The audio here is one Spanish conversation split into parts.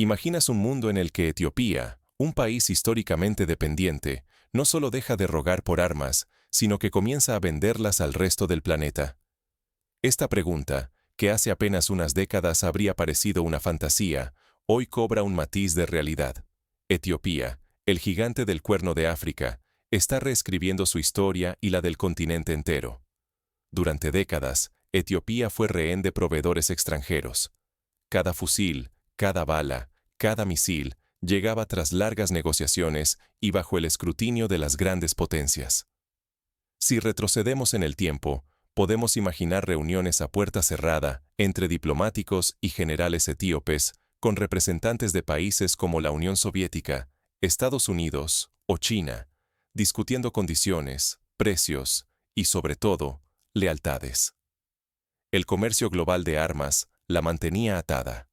¿Imaginas un mundo en el que Etiopía, un país históricamente dependiente, no solo deja de rogar por armas, sino que comienza a venderlas al resto del planeta? Esta pregunta, que hace apenas unas décadas habría parecido una fantasía, hoy cobra un matiz de realidad. Etiopía, el gigante del Cuerno de África, está reescribiendo su historia y la del continente entero. Durante décadas, Etiopía fue rehén de proveedores extranjeros. Cada fusil, cada bala, cada misil llegaba tras largas negociaciones y bajo el escrutinio de las grandes potencias. Si retrocedemos en el tiempo, podemos imaginar reuniones a puerta cerrada entre diplomáticos y generales etíopes con representantes de países como la Unión Soviética, Estados Unidos o China, discutiendo condiciones, precios y, sobre todo, lealtades. El comercio global de armas la mantenía atada.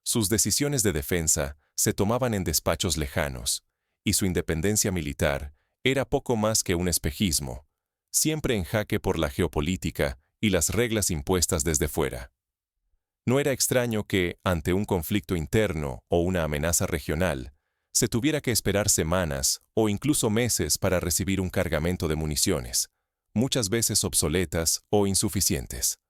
Sus decisiones de defensa se tomaban en despachos lejanos, y su independencia militar era poco más que un espejismo, siempre en jaque por la geopolítica y las reglas impuestas desde fuera. No era extraño que, ante un conflicto interno o una amenaza regional, se tuviera que esperar semanas o incluso meses para recibir un cargamento de municiones, muchas veces obsoletas o insuficientes.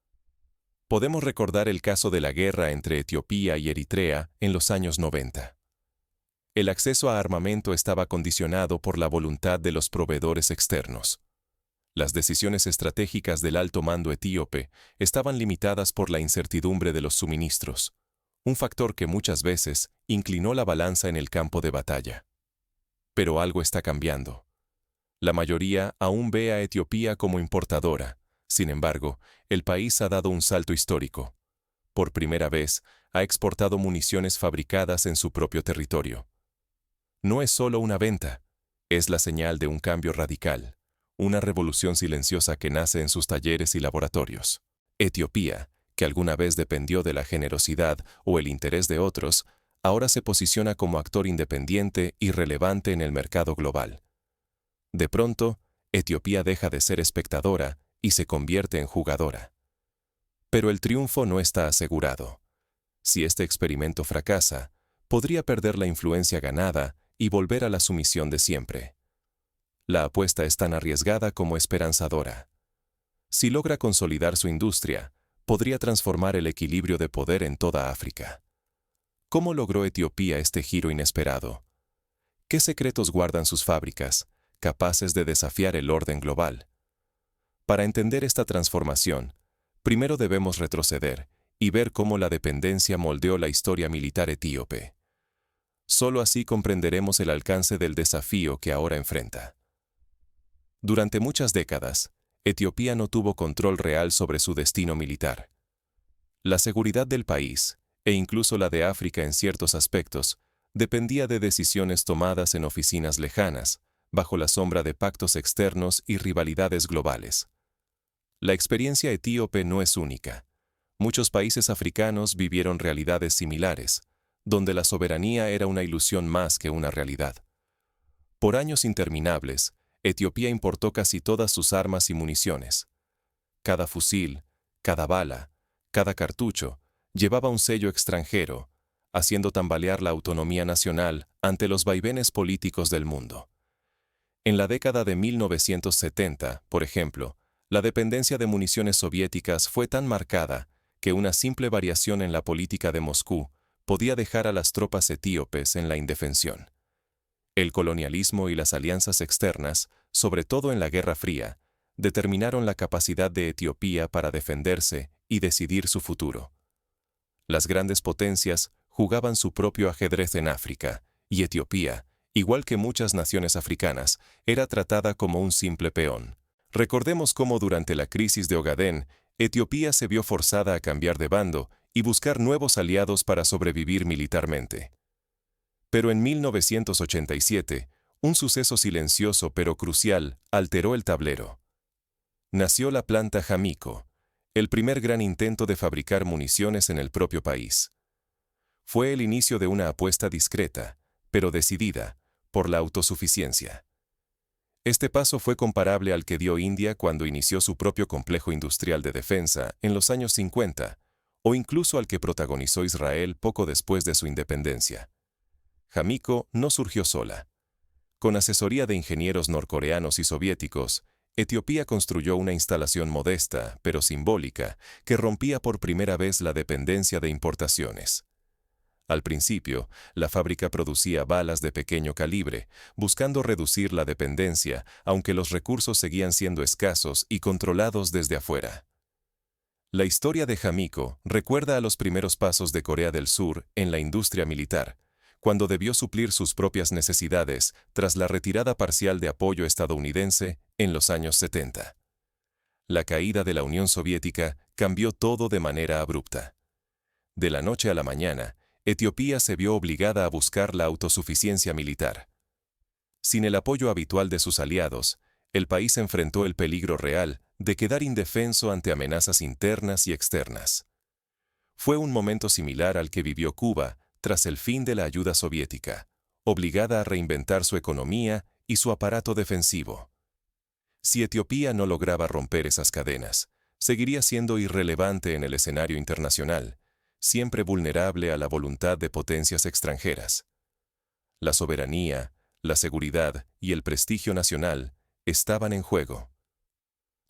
Podemos recordar el caso de la guerra entre Etiopía y Eritrea en los años 90. El acceso a armamento estaba condicionado por la voluntad de los proveedores externos. Las decisiones estratégicas del alto mando etíope estaban limitadas por la incertidumbre de los suministros, un factor que muchas veces inclinó la balanza en el campo de batalla. Pero algo está cambiando. La mayoría aún ve a Etiopía como importadora. Sin embargo, el país ha dado un salto histórico. Por primera vez, ha exportado municiones fabricadas en su propio territorio. No es solo una venta, es la señal de un cambio radical, una revolución silenciosa que nace en sus talleres y laboratorios. Etiopía, que alguna vez dependió de la generosidad o el interés de otros, ahora se posiciona como actor independiente y relevante en el mercado global. De pronto, Etiopía deja de ser espectadora y se convierte en jugadora. Pero el triunfo no está asegurado. Si este experimento fracasa, podría perder la influencia ganada y volver a la sumisión de siempre. La apuesta es tan arriesgada como esperanzadora. Si logra consolidar su industria, podría transformar el equilibrio de poder en toda África. ¿Cómo logró Etiopía este giro inesperado? ¿Qué secretos guardan sus fábricas, capaces de desafiar el orden global? Para entender esta transformación, primero debemos retroceder y ver cómo la dependencia moldeó la historia militar etíope. Solo así comprenderemos el alcance del desafío que ahora enfrenta. Durante muchas décadas, Etiopía no tuvo control real sobre su destino militar. La seguridad del país, e incluso la de África en ciertos aspectos, dependía de decisiones tomadas en oficinas lejanas, bajo la sombra de pactos externos y rivalidades globales. La experiencia etíope no es única. Muchos países africanos vivieron realidades similares, donde la soberanía era una ilusión más que una realidad. Por años interminables, Etiopía importó casi todas sus armas y municiones. Cada fusil, cada bala, cada cartucho llevaba un sello extranjero, haciendo tambalear la autonomía nacional ante los vaivenes políticos del mundo. En la década de 1970, por ejemplo, la dependencia de municiones soviéticas fue tan marcada que una simple variación en la política de Moscú podía dejar a las tropas etíopes en la indefensión. El colonialismo y las alianzas externas, sobre todo en la Guerra Fría, determinaron la capacidad de Etiopía para defenderse y decidir su futuro. Las grandes potencias jugaban su propio ajedrez en África, y Etiopía, igual que muchas naciones africanas, era tratada como un simple peón. Recordemos cómo durante la crisis de Ogadén, Etiopía se vio forzada a cambiar de bando y buscar nuevos aliados para sobrevivir militarmente. Pero en 1987, un suceso silencioso pero crucial alteró el tablero. Nació la planta Jamiko, el primer gran intento de fabricar municiones en el propio país. Fue el inicio de una apuesta discreta, pero decidida, por la autosuficiencia. Este paso fue comparable al que dio India cuando inició su propio complejo industrial de defensa en los años 50, o incluso al que protagonizó Israel poco después de su independencia. Jámiko no surgió sola. Con asesoría de ingenieros norcoreanos y soviéticos, Etiopía construyó una instalación modesta, pero simbólica, que rompía por primera vez la dependencia de importaciones. Al principio, la fábrica producía balas de pequeño calibre, buscando reducir la dependencia, aunque los recursos seguían siendo escasos y controlados desde afuera. La historia de Jámiko recuerda a los primeros pasos de Corea del Sur en la industria militar, cuando debió suplir sus propias necesidades tras la retirada parcial de apoyo estadounidense en los años 70. La caída de la Unión Soviética cambió todo de manera abrupta. De la noche a la mañana, Etiopía se vio obligada a buscar la autosuficiencia militar. Sin el apoyo habitual de sus aliados, el país enfrentó el peligro real de quedar indefenso ante amenazas internas y externas. Fue un momento similar al que vivió Cuba tras el fin de la ayuda soviética, obligada a reinventar su economía y su aparato defensivo. Si Etiopía no lograba romper esas cadenas, seguiría siendo irrelevante en el escenario internacional, siempre vulnerable a la voluntad de potencias extranjeras. La soberanía, la seguridad y el prestigio nacional estaban en juego.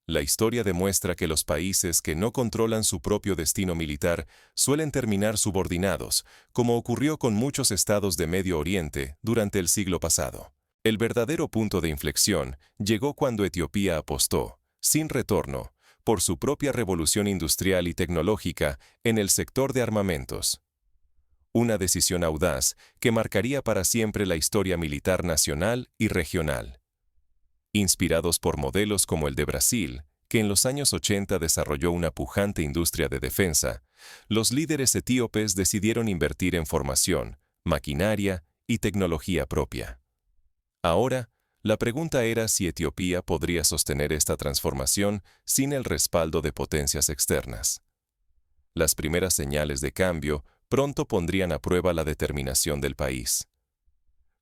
La historia demuestra que los países que no controlan su propio destino militar suelen terminar subordinados, como ocurrió con muchos estados de Medio Oriente durante el siglo pasado. El verdadero punto de inflexión llegó cuando Etiopía apostó, sin retorno, por su propia revolución industrial y tecnológica en el sector de armamentos. Una decisión audaz que marcaría para siempre la historia militar nacional y regional. Inspirados por modelos como el de Brasil, que en los años 80 desarrolló una pujante industria de defensa, los líderes etíopes decidieron invertir en formación, maquinaria y tecnología propia. Ahora, la pregunta era si Etiopía podría sostener esta transformación sin el respaldo de potencias externas. Las primeras señales de cambio pronto pondrían a prueba la determinación del país.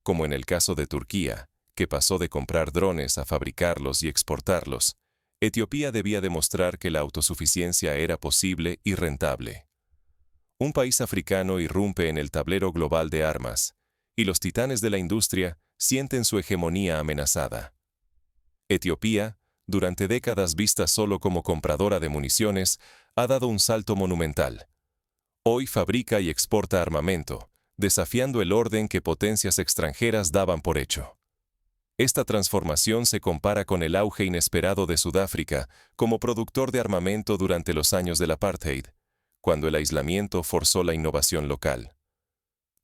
Como en el caso de Turquía, que pasó de comprar drones a fabricarlos y exportarlos, Etiopía debía demostrar que la autosuficiencia era posible y rentable. Un país africano irrumpe en el tablero global de armas, y los titanes de la industria sienten su hegemonía amenazada. Etiopía, durante décadas vista solo como compradora de municiones, ha dado un salto monumental. Hoy fabrica y exporta armamento, desafiando el orden que potencias extranjeras daban por hecho. Esta transformación se compara con el auge inesperado de Sudáfrica como productor de armamento durante los años del apartheid, cuando el aislamiento forzó la innovación local.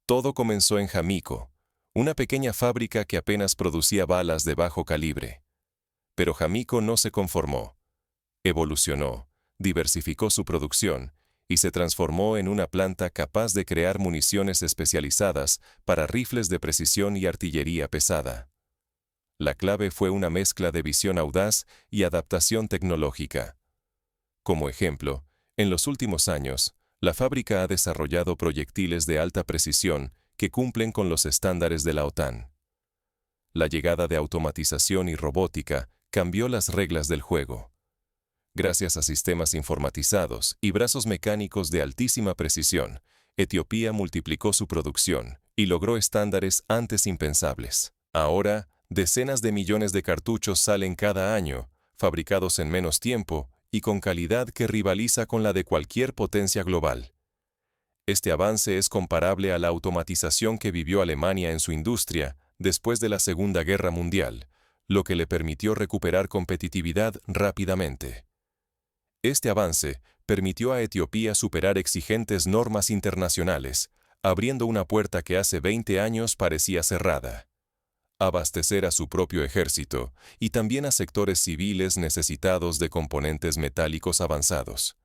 Todo comenzó en Jámiko, una pequeña fábrica que apenas producía balas de bajo calibre. Pero Jámiko no se conformó. Evolucionó, diversificó su producción y se transformó en una planta capaz de crear municiones especializadas para rifles de precisión y artillería pesada. La clave fue una mezcla de visión audaz y adaptación tecnológica. Como ejemplo, en los últimos años, la fábrica ha desarrollado proyectiles de alta precisión que cumplen con los estándares de la OTAN. La llegada de automatización y robótica cambió las reglas del juego. Gracias a sistemas informatizados y brazos mecánicos de altísima precisión, Etiopía multiplicó su producción y logró estándares antes impensables. Ahora, decenas de millones de cartuchos salen cada año, fabricados en menos tiempo y con calidad que rivaliza con la de cualquier potencia global. Este avance es comparable a la automatización que vivió Alemania en su industria después de la Segunda Guerra Mundial, lo que le permitió recuperar competitividad rápidamente. Este avance permitió a Etiopía superar exigentes normas internacionales, abriendo una puerta que hace 20 años parecía cerrada. Abastecer a su propio ejército y también a sectores civiles necesitados de componentes metálicos avanzados.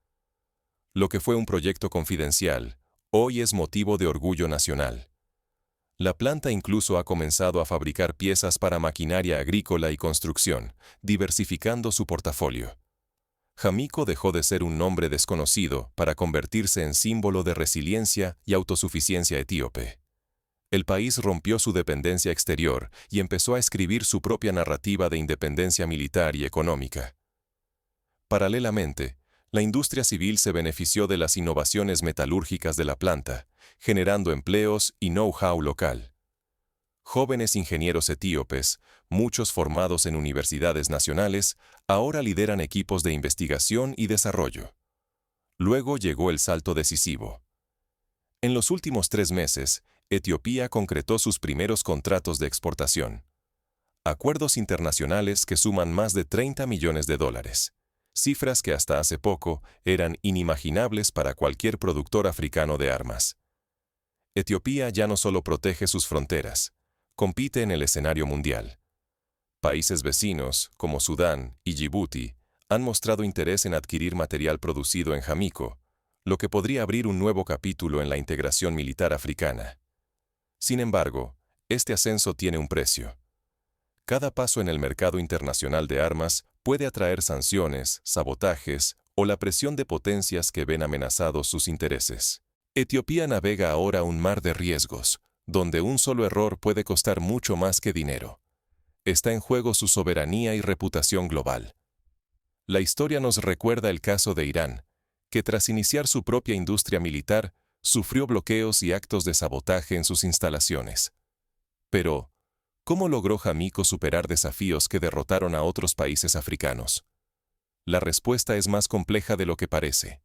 Lo que fue un proyecto confidencial, hoy es motivo de orgullo nacional. La planta incluso ha comenzado a fabricar piezas para maquinaria agrícola y construcción, diversificando su portafolio. Jámiko dejó de ser un nombre desconocido para convertirse en símbolo de resiliencia y autosuficiencia etíope. El país rompió su dependencia exterior y empezó a escribir su propia narrativa de independencia militar y económica. Paralelamente, La industria civil se benefició de las innovaciones metalúrgicas de la planta, generando empleos y know-how local. Jóvenes ingenieros etíopes, muchos formados en universidades nacionales, ahora lideran equipos de investigación y desarrollo. Luego llegó el salto decisivo. En los últimos 3 meses, Etiopía concretó sus primeros contratos de exportación. Acuerdos internacionales que suman más de $30 millones, cifras que hasta hace poco eran inimaginables para cualquier productor africano de armas. Etiopía ya no solo protege sus fronteras, compite en el escenario mundial. Países vecinos, como Sudán y Djibouti, han mostrado interés en adquirir material producido en Jámicó, lo que podría abrir un nuevo capítulo en la integración militar africana. Sin embargo, este ascenso tiene un precio. Cada paso en el mercado internacional de armas puede atraer sanciones, sabotajes o la presión de potencias que ven amenazados sus intereses. Etiopía navega ahora un mar de riesgos, donde un solo error puede costar mucho más que dinero. Está en juego su soberanía y reputación global. La historia nos recuerda el caso de Irán, que tras iniciar su propia industria militar, sufrió bloqueos y actos de sabotaje en sus instalaciones. Pero, ¿cómo logró Jámicó superar desafíos que derrotaron a otros países africanos? La respuesta es más compleja de lo que parece.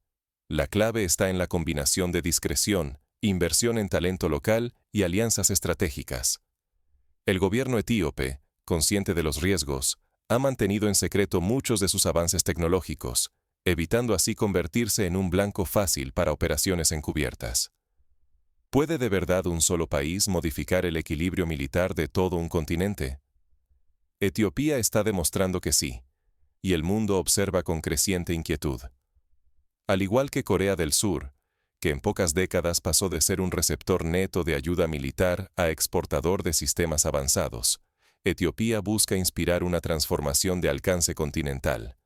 La clave está en la combinación de discreción, inversión en talento local y alianzas estratégicas. El gobierno etíope, consciente de los riesgos, ha mantenido en secreto muchos de sus avances tecnológicos, evitando así convertirse en un blanco fácil para operaciones encubiertas. ¿Puede de verdad un solo país modificar el equilibrio militar de todo un continente? Etiopía está demostrando que sí, y el mundo observa con creciente inquietud. Al igual que Corea del Sur, que en pocas décadas pasó de ser un receptor neto de ayuda militar a exportador de sistemas avanzados, Etiopía busca inspirar una transformación de alcance continental.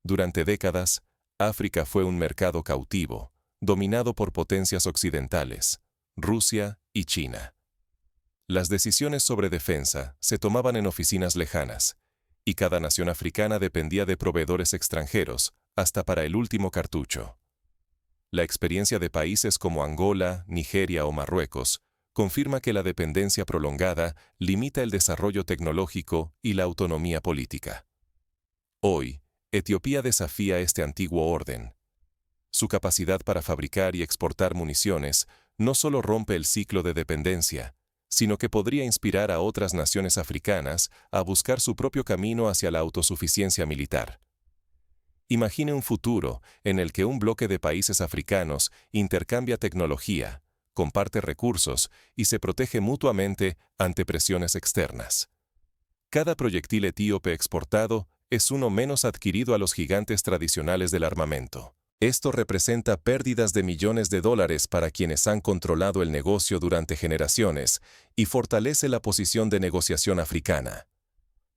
Durante décadas, África fue un mercado cautivo, dominado por potencias occidentales, Rusia y China. Las decisiones sobre defensa se tomaban en oficinas lejanas, y cada nación africana dependía de proveedores extranjeros, hasta para el último cartucho. La experiencia de países como Angola, Nigeria o Marruecos confirma que la dependencia prolongada limita el desarrollo tecnológico y la autonomía política. Hoy, Etiopía desafía este antiguo orden. Su capacidad para fabricar y exportar municiones no solo rompe el ciclo de dependencia, sino que podría inspirar a otras naciones africanas a buscar su propio camino hacia la autosuficiencia militar. Imagine un futuro en el que un bloque de países africanos intercambia tecnología, comparte recursos y se protege mutuamente ante presiones externas. Cada proyectil etíope exportado es uno menos adquirido a los gigantes tradicionales del armamento. Esto representa pérdidas de millones de dólares para quienes han controlado el negocio durante generaciones y fortalece la posición de negociación africana.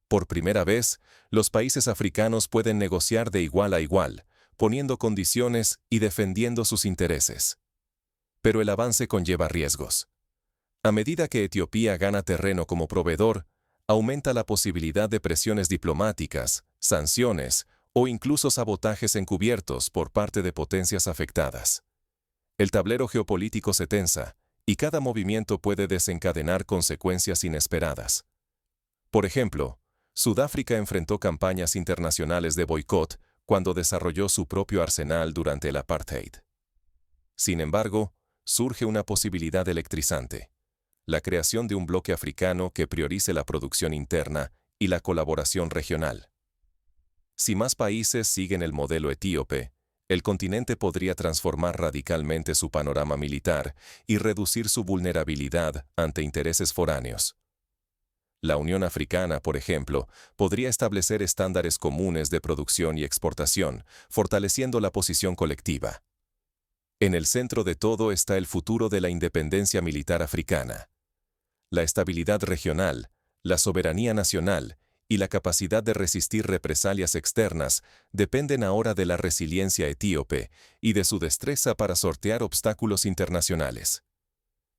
Por primera vez, los países africanos pueden negociar de igual a igual, poniendo condiciones y defendiendo sus intereses. Pero el avance conlleva riesgos. A medida que Etiopía gana terreno como proveedor, aumenta la posibilidad de presiones diplomáticas, sanciones o incluso sabotajes encubiertos por parte de potencias afectadas. El tablero geopolítico se tensa, y cada movimiento puede desencadenar consecuencias inesperadas. Por ejemplo, Sudáfrica enfrentó campañas internacionales de boicot cuando desarrolló su propio arsenal durante el apartheid. Sin embargo, surge una posibilidad electrizante: la creación de un bloque africano que priorice la producción interna y la colaboración regional. Si más países siguen el modelo etíope, el continente podría transformar radicalmente su panorama militar y reducir su vulnerabilidad ante intereses foráneos. La Unión Africana, por ejemplo, podría establecer estándares comunes de producción y exportación, fortaleciendo la posición colectiva. En el centro de todo está el futuro de la independencia militar africana. La estabilidad regional, la soberanía nacional y la capacidad de resistir represalias externas dependen ahora de la resiliencia etíope y de su destreza para sortear obstáculos internacionales.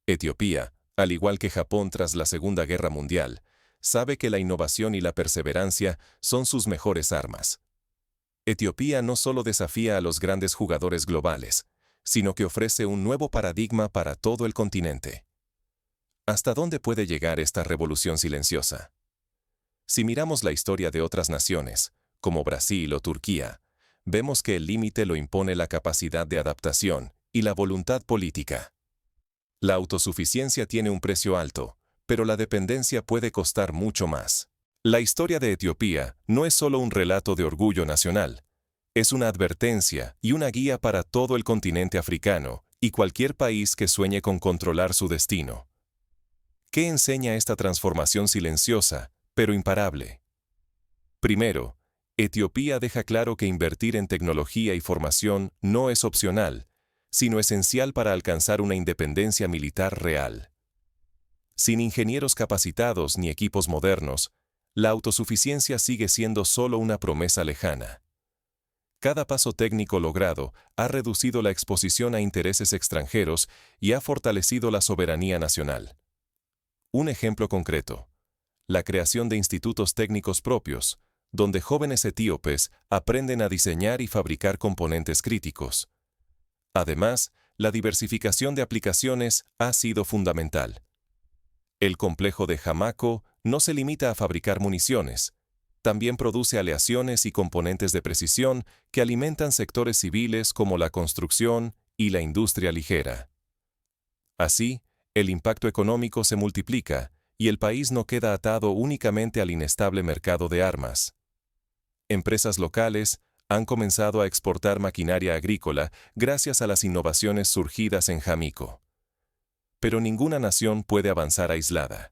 Etiopía, al igual que Japón tras la Segunda Guerra Mundial, sabe que la innovación y la perseverancia son sus mejores armas. Etiopía no solo desafía a los grandes jugadores globales, sino que ofrece un nuevo paradigma para todo el continente. ¿Hasta dónde puede llegar esta revolución silenciosa? Si miramos la historia de otras naciones, como Brasil o Turquía, vemos que el límite lo impone la capacidad de adaptación y la voluntad política. La autosuficiencia tiene un precio alto, pero la dependencia puede costar mucho más. La historia de Etiopía no es solo un relato de orgullo nacional, es una advertencia y una guía para todo el continente africano y cualquier país que sueñe con controlar su destino. ¿Qué enseña esta transformación silenciosa, pero imparable? Primero, Etiopía deja claro que invertir en tecnología y formación no es opcional, sino esencial para alcanzar una independencia militar real. Sin ingenieros capacitados ni equipos modernos, la autosuficiencia sigue siendo solo una promesa lejana. Cada paso técnico logrado ha reducido la exposición a intereses extranjeros y ha fortalecido la soberanía nacional. Un ejemplo concreto: la creación de institutos técnicos propios, donde jóvenes etíopes aprenden a diseñar y fabricar componentes críticos. Además, la diversificación de aplicaciones ha sido fundamental. El complejo de Hamaco no se limita a fabricar municiones, también produce aleaciones y componentes de precisión que alimentan sectores civiles como la construcción y la industria ligera. Así, el impacto económico se multiplica y el país no queda atado únicamente al inestable mercado de armas. Empresas locales han comenzado a exportar maquinaria agrícola gracias a las innovaciones surgidas en Jámicó. Pero ninguna nación puede avanzar aislada.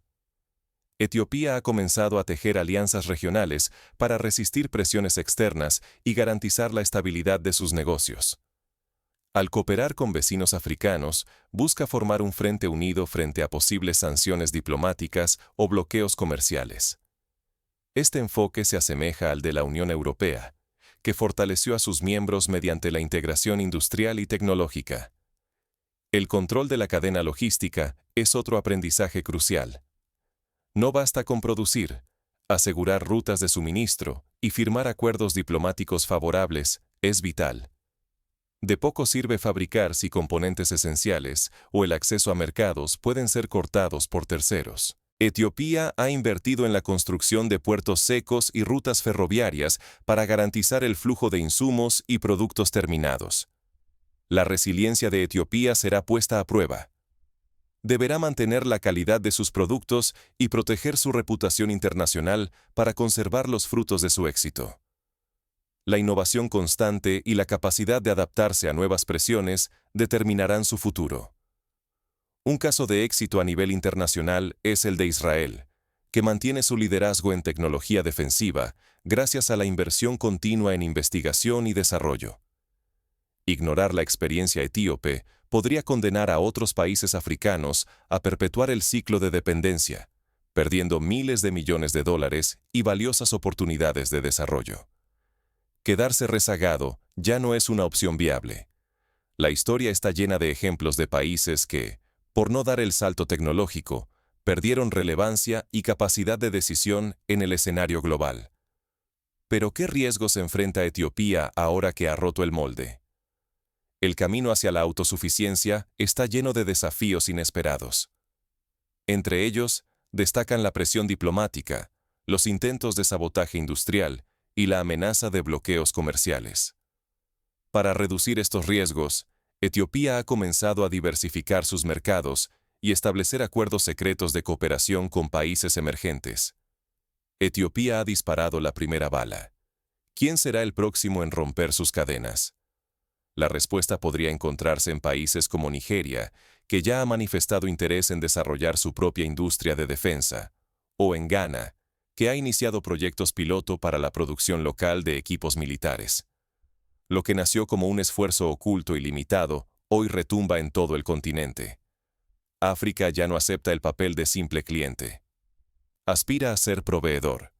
Etiopía ha comenzado a tejer alianzas regionales para resistir presiones externas y garantizar la estabilidad de sus negocios. Al cooperar con vecinos africanos, busca formar un frente unido frente a posibles sanciones diplomáticas o bloqueos comerciales. Este enfoque se asemeja al de la Unión Europea, que fortaleció a sus miembros mediante la integración industrial y tecnológica. El control de la cadena logística es otro aprendizaje crucial. No basta con producir, asegurar rutas de suministro y firmar acuerdos diplomáticos favorables es vital. De poco sirve fabricar si componentes esenciales o el acceso a mercados pueden ser cortados por terceros. Etiopía ha invertido en la construcción de puertos secos y rutas ferroviarias para garantizar el flujo de insumos y productos terminados. La resiliencia de Etiopía será puesta a prueba. Deberá mantener la calidad de sus productos y proteger su reputación internacional para conservar los frutos de su éxito. La innovación constante y la capacidad de adaptarse a nuevas presiones determinarán su futuro. Un caso de éxito a nivel internacional es el de Israel, que mantiene su liderazgo en tecnología defensiva gracias a la inversión continua en investigación y desarrollo. Ignorar la experiencia etíope podría condenar a otros países africanos a perpetuar el ciclo de dependencia, perdiendo miles de millones de dólares y valiosas oportunidades de desarrollo. Quedarse rezagado ya no es una opción viable. La historia está llena de ejemplos de países que, por no dar el salto tecnológico, perdieron relevancia y capacidad de decisión en el escenario global. Pero ¿qué riesgos enfrenta Etiopía ahora que ha roto el molde? El camino hacia la autosuficiencia está lleno de desafíos inesperados. Entre ellos, destacan la presión diplomática, los intentos de sabotaje industrial y la amenaza de bloqueos comerciales. Para reducir estos riesgos, Etiopía ha comenzado a diversificar sus mercados y establecer acuerdos secretos de cooperación con países emergentes. Etiopía ha disparado la primera bala. ¿Quién será el próximo en romper sus cadenas? La respuesta podría encontrarse en países como Nigeria, que ya ha manifestado interés en desarrollar su propia industria de defensa, o en Ghana, que ha iniciado proyectos piloto para la producción local de equipos militares. Lo que nació como un esfuerzo oculto y limitado, hoy retumba en todo el continente. África ya no acepta el papel de simple cliente. Aspira a ser proveedor.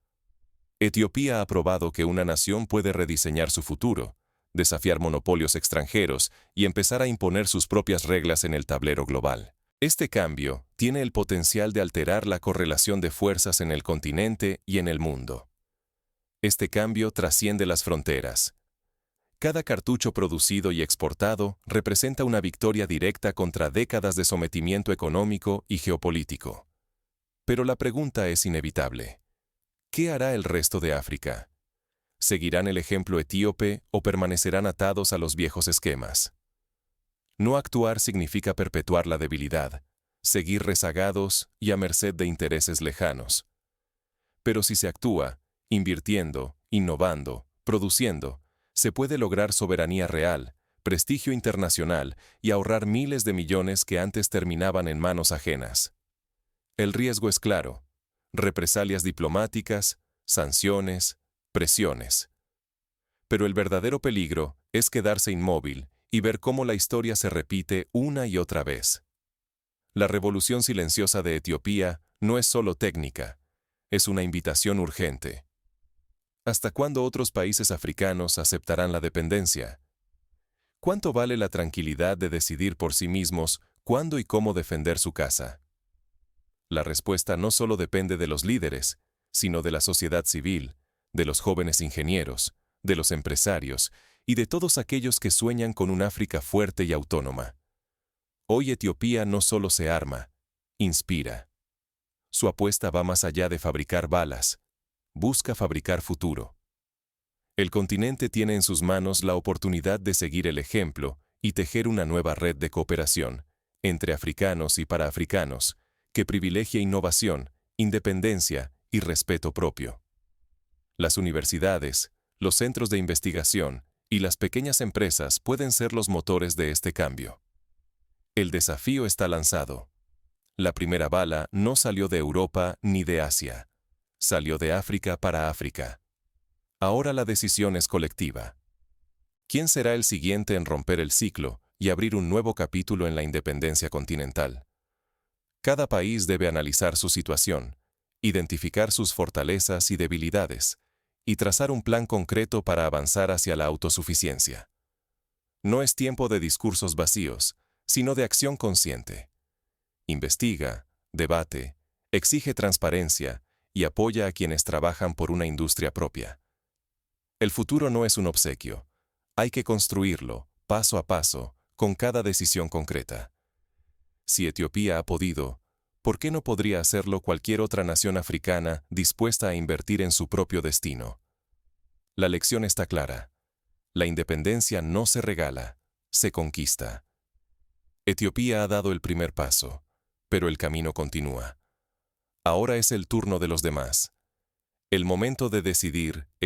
Etiopía ha probado que una nación puede rediseñar su futuro, desafiar monopolios extranjeros y empezar a imponer sus propias reglas en el tablero global. Este cambio tiene el potencial de alterar la correlación de fuerzas en el continente y en el mundo. Este cambio trasciende las fronteras, Cada cartucho producido y exportado representa una victoria directa contra décadas de sometimiento económico y geopolítico. Pero la pregunta es inevitable. ¿Qué hará el resto de África? ¿Seguirán el ejemplo etíope o permanecerán atados a los viejos esquemas? No actuar significa perpetuar la debilidad, seguir rezagados y a merced de intereses lejanos. Pero si se actúa, invirtiendo, innovando, produciendo, se puede lograr soberanía real, prestigio internacional y ahorrar miles de millones que antes terminaban en manos ajenas. El riesgo es claro: represalias diplomáticas, sanciones, presiones. Pero el verdadero peligro es quedarse inmóvil y ver cómo la historia se repite una y otra vez. La revolución silenciosa de Etiopía no es solo técnica, es una invitación urgente. ¿Hasta cuándo otros países africanos aceptarán la dependencia? ¿Cuánto vale la tranquilidad de decidir por sí mismos cuándo y cómo defender su casa? La respuesta no solo depende de los líderes, sino de la sociedad civil, de los jóvenes ingenieros, de los empresarios y de todos aquellos que sueñan con un África fuerte y autónoma. Hoy Etiopía no solo se arma, inspira. Su apuesta va más allá de fabricar balas, busca fabricar futuro. El continente tiene en sus manos la oportunidad de seguir el ejemplo y tejer una nueva red de cooperación, entre africanos y para africanos, que privilegie innovación, independencia y respeto propio. Las universidades, los centros de investigación y las pequeñas empresas pueden ser los motores de este cambio. El desafío está lanzado. La primera bala no salió de Europa ni de Asia. Salió de África para África. Ahora la decisión es colectiva. ¿Quién será el siguiente en romper el ciclo y abrir un nuevo capítulo en la independencia continental? Cada país debe analizar su situación, identificar sus fortalezas y debilidades, y trazar un plan concreto para avanzar hacia la autosuficiencia. No es tiempo de discursos vacíos, sino de acción consciente. Investiga, debate, exige transparencia y apoya a quienes trabajan por una industria propia. El futuro no es un obsequio. Hay que construirlo, paso a paso, con cada decisión concreta. Si Etiopía ha podido, ¿por qué no podría hacerlo cualquier otra nación africana dispuesta a invertir en su propio destino? La lección está clara. La independencia no se regala, se conquista. Etiopía ha dado el primer paso, pero el camino continúa. Ahora es el turno de los demás. El momento de decidir